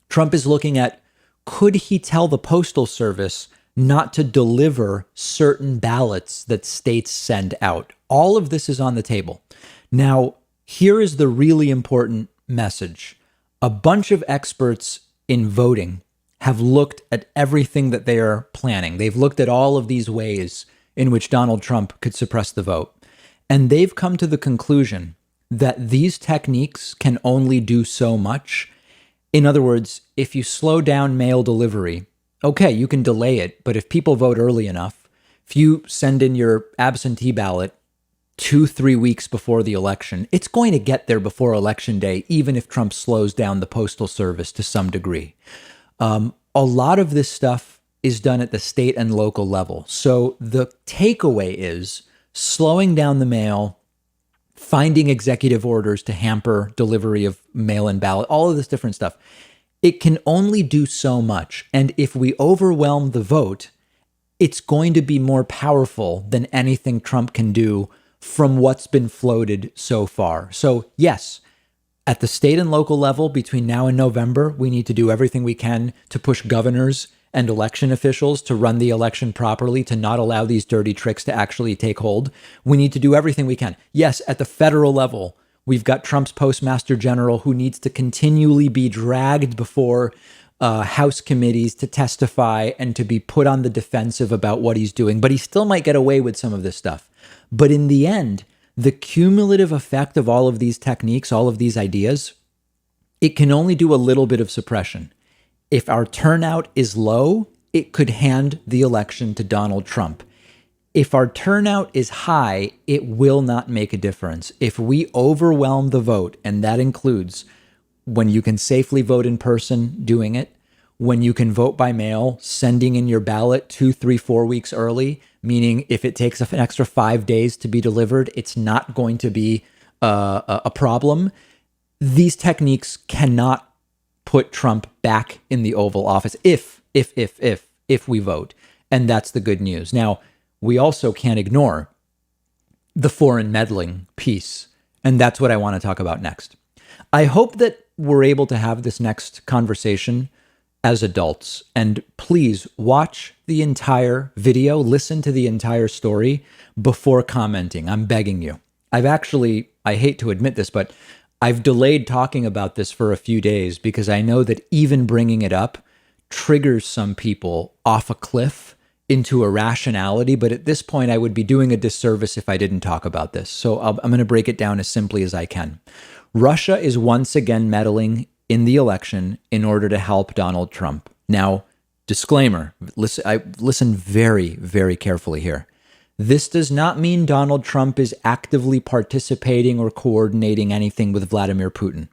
Trump is looking at, could he tell the Postal Service not to deliver certain ballots that states send out? All of this is on the table. Now, here is the really important message. A bunch of experts in voting have looked at everything that they are planning. They've looked at all of these ways in which Donald Trump could suppress the vote. And they've come to the conclusion that these techniques can only do so much. In other words, if you slow down mail delivery, okay, you can delay it, but if people vote early enough, if you send in your absentee ballot 2-3 weeks before the election. It's going to get there before Election Day, even if Trump slows down the Postal Service to some degree. A lot of this stuff is done at the state and local level. So the takeaway is slowing down the mail, finding executive orders to hamper delivery of mail-in ballot, all of this different stuff. It can only do so much. And if we overwhelm the vote, it's going to be more powerful than anything Trump can do from what's been floated so far. So yes, at the state and local level between now and November, we need to do everything we can to push governors and election officials to run the election properly, to not allow these dirty tricks to actually take hold. We need to do everything we can. Yes, at the federal level, we've got Trump's postmaster general who needs to continually be dragged before House committees to testify and to be put on the defensive about what he's doing. But he still might get away with some of this stuff. But in the end, the cumulative effect of all of these techniques, all of these ideas, it can only do a little bit of suppression. If our turnout is low, it could hand the election to Donald Trump. If our turnout is high, it will not make a difference. If we overwhelm the vote, and that includes when you can safely vote in person, doing it, when you can vote by mail, sending in your ballot 2, 3, 4 weeks early, meaning if it takes an extra 5 days to be delivered, it's not going to be a problem. These techniques cannot put Trump back in the Oval Office if we vote. And that's the good news. Now, we also can't ignore the foreign meddling piece. And that's what I want to talk about next. I hope that we're able to have this next conversation as adults. And please watch the entire video, listen to the entire story before commenting. I'm begging you. I hate to admit this, but I've delayed talking about this for a few days because I know that even bringing it up triggers some people off a cliff into irrationality. But at this point, I would be doing a disservice if I didn't talk about this. So I'm going to break it down as simply as I can. Russia is once again meddling in the election in order to help Donald Trump. Now, disclaimer, listen very, very carefully here. This does not mean Donald Trump is actively participating or coordinating anything with Vladimir Putin.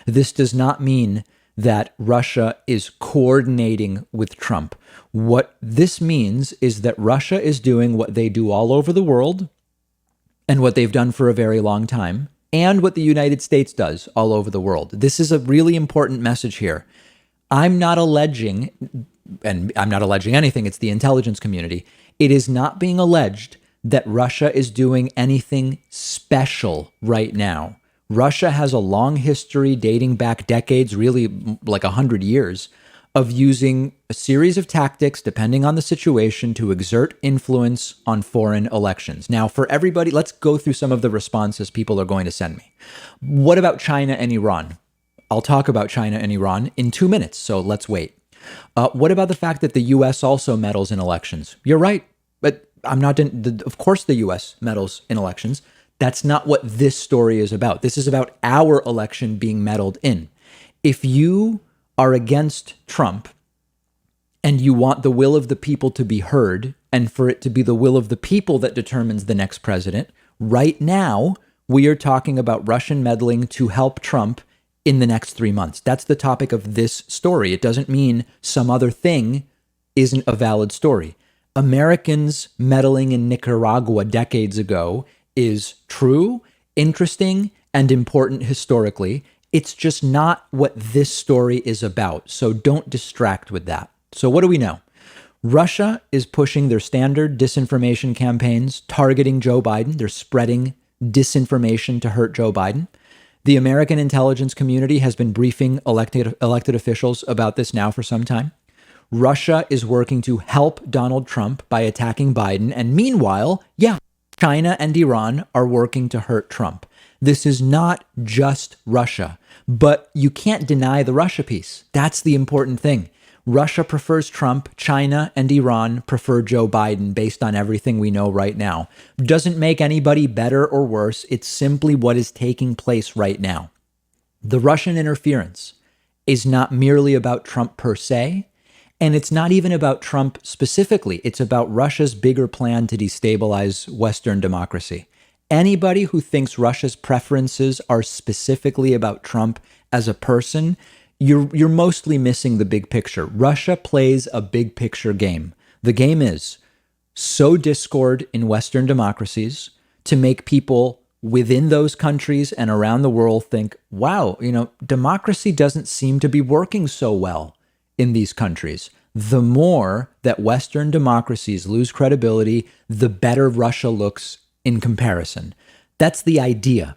This does not mean that Russia is coordinating with Trump. What this means is that Russia is doing what they do all over the world and what they've done for a very long time, and what the United States does all over the world. This is a really important message here. I'm not alleging anything, it's the intelligence community. It is not being alleged that Russia is doing anything special right now. Russia has a long history dating back decades, really like 100 years, of using a series of tactics, depending on the situation, to exert influence on foreign elections. Now, for everybody, let's go through some of the responses people are going to send me. What about China and Iran? I'll talk about China and Iran in 2 minutes, so let's wait. What about the fact that the U.S. also meddles in elections? You're right, but of course the U.S. meddles in elections. That's not what this story is about. This is about our election being meddled in. If you are against Trump and you want the will of the people to be heard and for it to be the will of the people that determines the next president, right now we are talking about Russian meddling to help Trump in the next 3 months. That's the topic of this story. It doesn't mean some other thing isn't a valid story. Americans meddling in Nicaragua decades ago is true, interesting, and important historically. It's just not what this story is about. So don't distract with that. So what do we know? Russia is pushing their standard disinformation campaigns, targeting Joe Biden. They're spreading disinformation to hurt Joe Biden. The American intelligence community has been briefing elected officials about this now for some time. Russia is working to help Donald Trump by attacking Biden. And meanwhile, China and Iran are working to hurt Trump. This is not just Russia, but you can't deny the Russia piece. That's the important thing. Russia prefers Trump, China and Iran prefer Joe Biden based on everything we know right now. Doesn't make anybody better or worse. It's simply what is taking place right now. The Russian interference is not merely about Trump per se, and it's not even about Trump specifically. It's about Russia's bigger plan to destabilize Western democracy. anybody who thinks Russia's preferences are specifically about Trump as a person, you're mostly missing the big picture. Russia plays a big picture game. The game is sow discord in Western democracies to make people within those countries and around the world think, wow, democracy doesn't seem to be working so well in these countries. The more that Western democracies lose credibility, the better Russia looks in comparison. That's the idea.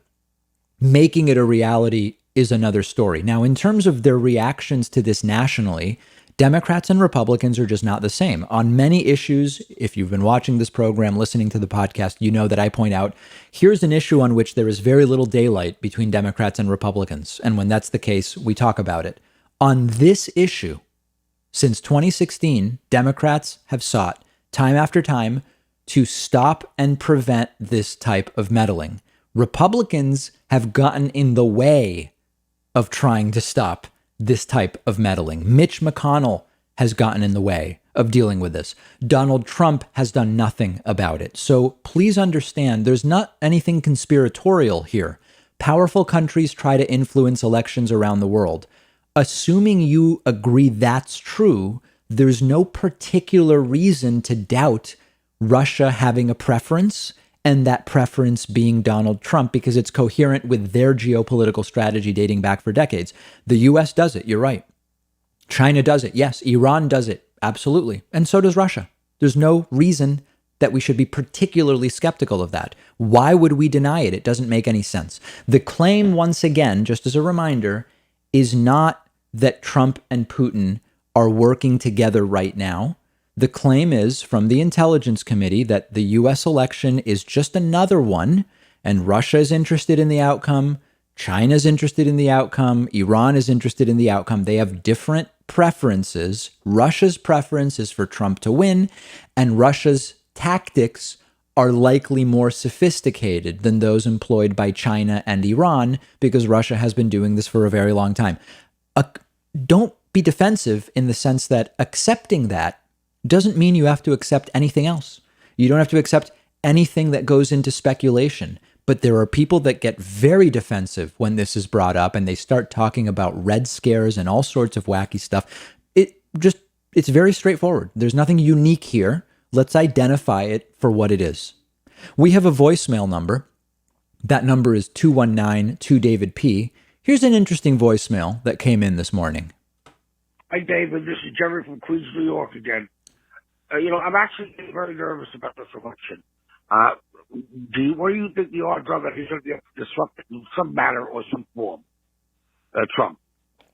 Making it a reality is another story. Now, in terms of their reactions to this nationally, Democrats and Republicans are just not the same. On many issues, if you've been watching this program, listening to the podcast, you know that I point out, here's an issue on which there is very little daylight between Democrats and Republicans. And when that's the case, we talk about it. On this issue, since 2016, Democrats have sought time after time to stop and prevent this type of meddling. Republicans have gotten in the way of trying to stop this type of meddling. Mitch McConnell has gotten in the way of dealing with this. Donald Trump has done nothing about it. So please understand, there's not anything conspiratorial here. Powerful countries try to influence elections around the world. Assuming you agree that's true, there's no particular reason to doubt Russia having a preference and that preference being Donald Trump because it's coherent with their geopolitical strategy dating back for decades. The US does it, you're right. China does it, yes. Iran does it, absolutely. And so does Russia. There's no reason that we should be particularly skeptical of that. Why would we deny it? It doesn't make any sense. The claim, once again, just as a reminder, is not that Trump and Putin are working together right now. The claim is from the Intelligence Committee that the US election is just another one, and Russia is interested in the outcome, China's interested in the outcome, Iran is interested in the outcome. They have different preferences. Russia's preference is for Trump to win, and Russia's tactics are likely more sophisticated than those employed by China and Iran because Russia has been doing this for a very long time. Don't be defensive in the sense that accepting that doesn't mean you have to accept anything else. You don't have to accept anything that goes into speculation. But there are people that get very defensive when this is brought up and they start talking about red scares and all sorts of wacky stuff. It's very straightforward. There's nothing unique here. Let's identify it for what it is. We have a voicemail number. That number is 219-2-DAVID-P. Here's an interesting voicemail that came in this morning. Hi, David. This is Jerry from Queens, New York again. I'm actually very nervous about this election. What do you think the odds are that he's going to be able to disrupt it in some manner or some form, Trump?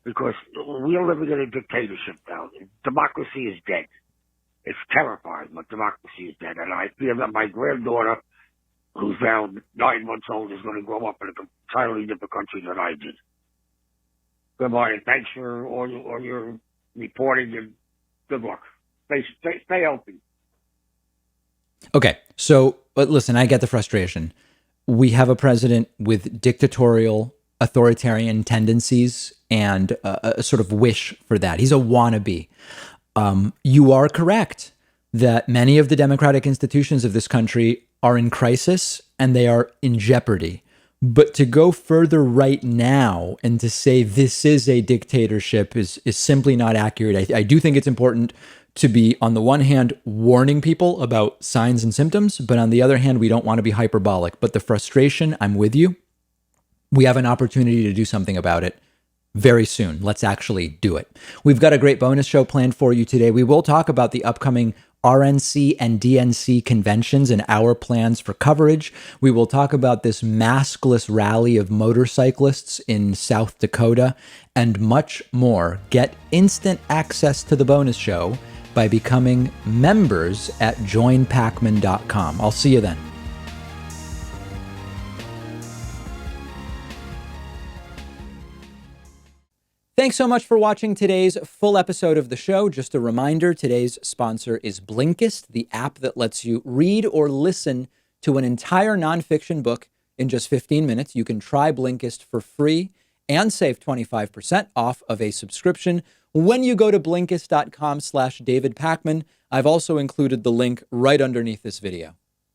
Because we are living in a dictatorship now. Democracy is dead. It's terrifying, but democracy is dead. And I fear that my granddaughter, who's now 9 months old, is going to grow up in an entirely different country than I did. Goodbye, and thanks for all your reporting, and good luck. Stay healthy. Okay, so listen, I get the frustration. We have a president with dictatorial, authoritarian tendencies and a sort of wish for that. He's a wannabe. You are correct that many of the democratic institutions of this country are in crisis and they are in jeopardy. But to go further right now and to say this is a dictatorship is simply not accurate. I do think it's important to be, on the one hand, warning people about signs and symptoms, but on the other hand, we don't want to be hyperbolic. But the frustration, I'm with you. We have an opportunity to do something about it very soon. Let's actually do it. We've got a great bonus show planned for you today. We will talk about the upcoming RNC and DNC conventions and our plans for coverage. We will talk about this maskless rally of motorcyclists in South Dakota and much more. Get instant access to the bonus show by becoming members at joinpacman.com. I'll see you then. Thanks so much for watching today's full episode of the show. Just a reminder, today's sponsor is Blinkist, the app that lets you read or listen to an entire nonfiction book in just 15 minutes. You can try Blinkist for free and save 25% off of a subscription when you go to Blinkist.com/David Pakman. I've also included the link right underneath this video.